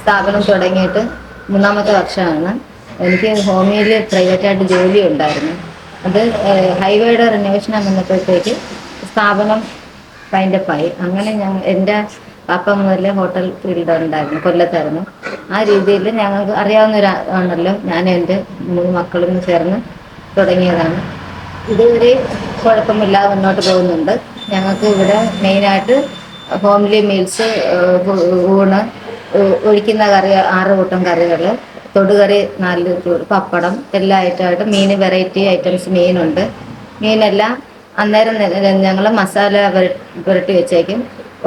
സ്ഥാപനം തുടങ്ങിയിട്ട് മൂന്നാമത്തെ വർഷമാണ്. എനിക്ക് ഹോമിയോയിൽ പ്രൈവറ്റായിട്ട് ജോലി ഉണ്ടായിരുന്നു. അത് ഹൈവേയുടെ റിനോവേഷൻ വന്നപ്പോഴത്തേക്ക് സ്ഥാപനം വൈൻഡപ്പായി. അങ്ങനെ എൻ്റെ പാപ്പ മുതലേ ഹോട്ടൽ ഫീൽഡ് ഉണ്ടായിരുന്നു, കൊല്ലത്തായിരുന്നു. ആ രീതിയിൽ ഞങ്ങൾക്ക് അറിയാവുന്നവരാണല്ലോ, ഞാൻ എൻ്റെ 3 മക്കളും ചേർന്ന് തുടങ്ങിയതാണ്. ഇതുവരെ കുഴപ്പമില്ലാതെ മുന്നോട്ട് പോകുന്നുണ്ട്. ഞങ്ങൾക്ക് ഇവിടെ മെയിനായിട്ട് ഹോംലി മീൽസ്, ഊണ്, ഒഴിക്കുന്ന കറി 6 കൂട്ടം കറികൾ, തൊടുകറി 4 പപ്പടം, എല്ലാ ഐറ്റമായിട്ട് മീൻ, വെറൈറ്റി ഐറ്റംസ് മീനുണ്ട്. മീനെല്ലാം അന്നേരം ഞങ്ങൾ മസാല പുരട്ടി വെച്ചേക്കും.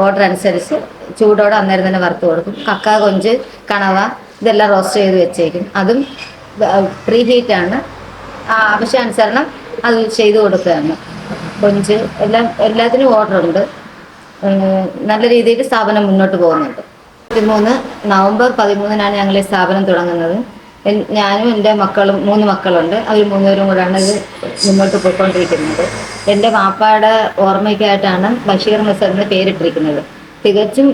ഓർഡർ അനുസരിച്ച് ചൂടോടെ അന്നേരം തന്നെ വറുത്ത് കൊടുക്കും. കക്ക, കൊഞ്ച്, കണവ ഇതെല്ലാം റോസ്റ്റ് ചെയ്ത് വെച്ചേക്കും. അതും പ്രീ ഹീറ്റാണ്. ആവശ്യാനുസരണം അത് ചെയ്ത് കൊടുക്കുകയാണ്. കൊഞ്ച് എല്ലാത്തിനും ഓർഡറുണ്ട്. നല്ല രീതിയിൽ സ്ഥാപനം മുന്നോട്ട് പോകുന്നുണ്ട്. 13 നവംബർ 13-നാണ് ഞങ്ങൾ ഈ സ്ഥാപനം തുടങ്ങുന്നത്. ഞാനും എൻ്റെ മക്കളും 3 മക്കളുണ്ട്. അവർ 3 പേരും കൂടെയാണ് ഇത് മുന്നോട്ട് പോയിക്കൊണ്ടിരിക്കുന്നത്. എൻ്റെ വാപ്പയുടെ ഓർമ്മയ്ക്കായിട്ടാണ് ബഷീർ മെസ് എന്ന് പേരിട്ടിരിക്കുന്നത്. തികച്ചും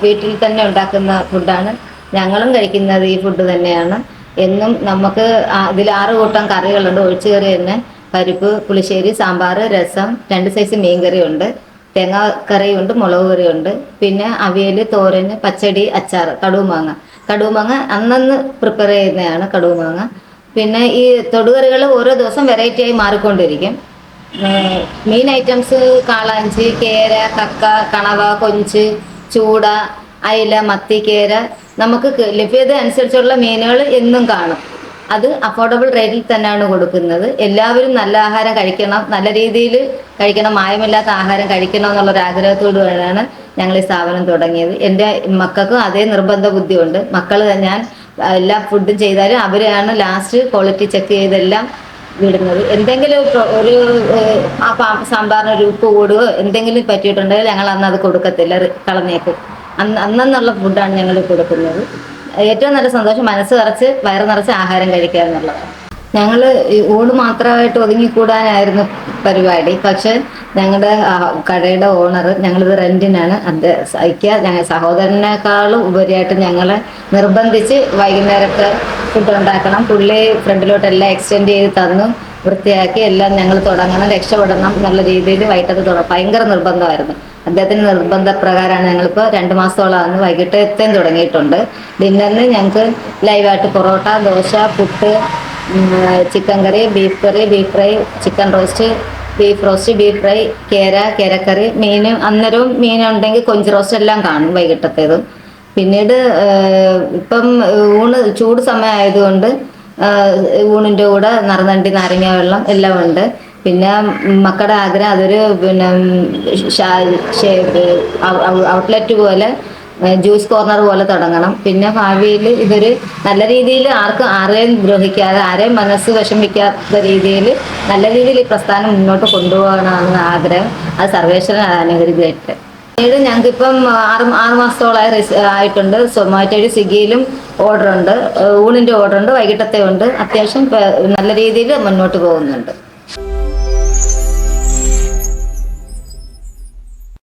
വീട്ടിൽ തന്നെ ഉണ്ടാക്കുന്ന ഫുഡാണ്. ഞങ്ങളും കഴിക്കുന്നത് ഈ ഫുഡ് തന്നെയാണ്. എന്നും നമുക്ക് ഇതിൽ 6 കൂട്ടം കറികളുണ്ട്. ഒഴിച്ചുകറി തന്നെ പരിപ്പ്, പുളിശ്ശേരി, സാമ്പാർ, രസം, 2 സൈസ് മീൻകറിയുണ്ട്, തേങ്ങാക്കറിയുണ്ട്, മുളക് കറിയുണ്ട്, പിന്നെ അവിയൽ, തോരൻ, പച്ചടി, അച്ചാർ, കടുമാങ്ങ അന്നന്ന് പ്രിപ്പയർ ചെയ്യുന്നതാണ് കടുമാങ്ങ. പിന്നെ ഈ തൊടുകറികൾ ഓരോ ദിവസം വെറൈറ്റി ആയി മാറിക്കൊണ്ടിരിക്കും. മീൻ ഐറ്റംസ് കാളാഞ്ചി, കേര, കക്ക, കണവ, കൊഞ്ച്, ചൂട, അയില, മത്തി, കേര, നമുക്ക് ലഭ്യത അനുസരിച്ചുള്ള മീനുകൾ എന്നും കാണും. അത് അഫോർഡബിൾ റേറ്റിൽ തന്നെയാണ് കൊടുക്കുന്നത്. എല്ലാവരും നല്ല ആഹാരം കഴിക്കണം, നല്ല രീതിയിൽ കഴിക്കണം, മായമില്ലാത്ത ആഹാരം കഴിക്കണം എന്നുള്ളൊരു ആഗ്രഹത്തോടുകൂടിയാണ് ഞങ്ങൾ ഈ സ്ഥാപനം തുടങ്ങിയത്. എൻ്റെ മക്കൾക്കും അതേ നിർബന്ധ ബുദ്ധിയുണ്ട്. മക്കൾ ഞാൻ എല്ലാ ഫുഡും ചെയ്താലും അവരെയാണ് ലാസ്റ്റ് ക്വാളിറ്റി ചെക്ക് ചെയ്തെല്ലാം വിടുന്നത്. എന്തെങ്കിലും ഒരു സാമ്പാറിന് ഒരു ഉപ്പ് കൂടുകയോ എന്തെങ്കിലും പറ്റിയിട്ടുണ്ടെങ്കിൽ ഞങ്ങൾ അന്ന് അത് കൊടുക്കത്തില്ല, കളഞ്ഞേക്കും. അന്നുള്ള ഫുഡാണ് ഞങ്ങൾ കൊടുക്കുന്നത്. ഏറ്റവും നല്ല സന്തോഷം മനസ്സ് നിറച്ച് വയറ് നിറച്ച് ആഹാരം കഴിക്കുക എന്നുള്ളതാണ്. ഞങ്ങൾ ഊണ് മാത്രമായിട്ട് ഒതുങ്ങിക്കൂടാനായിരുന്നു പരിപാടി. പക്ഷെ ഞങ്ങളുടെ കടയുടെ ഓണർ, ഞങ്ങളിത് റെന്റിനാണ് സഹിക്കുക. ഞങ്ങൾ സഹോദരനേക്കാളും ഉപരിയായിട്ട് ഞങ്ങളെ നിർബന്ധിച്ച് വൈകുന്നേരത്തെ ഫുഡ് ഉണ്ടാക്കണം. പുള്ളി ഫ്രണ്ടിലോട്ടെല്ലാം എക്സ്റ്റെൻഡ് ചെയ്ത് തന്നു, വൃത്തിയാക്കി എല്ലാം ഞങ്ങൾ തുടങ്ങണം, രക്ഷപ്പെടണം എന്നുള്ള രീതിയിൽ വൈകിട്ടത് ഭയങ്കര നിർബന്ധമായിരുന്നു. അദ്ദേഹത്തിൻ്റെ നിർബന്ധപ്രകാരമാണ് ഞങ്ങളിപ്പോൾ 2 മാസത്തോളമാണ് വൈകിട്ടത്തേം തുടങ്ങിയിട്ടുണ്ട്. ഡിന്നറിന് ഞങ്ങൾക്ക് ലൈവായിട്ട് parotta, dosa, puttu, chicken curry, beef curry, beef fry, chicken roast, beef roast, beef fry, കേരക്കറി, മീൻ അന്നേരവും മീനുണ്ടെങ്കിൽ കൊഞ്ച് റോസ്റ്റ് എല്ലാം കാണും വൈകിട്ടത്തേതും. പിന്നീട് ഇപ്പം ചൂട് സമയമായതുകൊണ്ട് ഊണിൻ്റെ കൂടെ നറുനണ്ടി, നാരങ്ങ വെള്ളം എല്ലാം ഉണ്ട്. പിന്നെ മക്കളുടെ ആഗ്രഹം അതൊരു ഔട്ട്ലെറ്റ് പോലെ, ജ്യൂസ് കോർണർ പോലെ തുടങ്ങണം. പിന്നെ ഭാവിയിൽ ഇതൊരു നല്ല രീതിയിൽ ആരെയും ദ്രോഹിക്കാതെ, ആരെയും മനസ്സ് വിഷമിക്കാത്ത രീതിയിൽ നല്ല രീതിയിൽ ഈ പ്രസ്ഥാനം മുന്നോട്ട് കൊണ്ടുപോകണമെന്ന് ആഗ്രഹം. അത് സർവേശ്വരൻ അനുഗ്രഹിക്കട്ടെ. പിന്നീട് ഞങ്ങൾക്കിപ്പം 6 മാസത്തോളമായി ആയിട്ടുണ്ട്. സൊമാറ്റോയിൽ, സ്വിഗ്ഗിയിലും ഓർഡറുണ്ട്, ഊണിൻ്റെ ഓർഡറുണ്ട്, വൈകിട്ടത്തെ ഉണ്ട്. അത്യാവശ്യം നല്ല രീതിയിൽ മുന്നോട്ട് പോകുന്നുണ്ട്.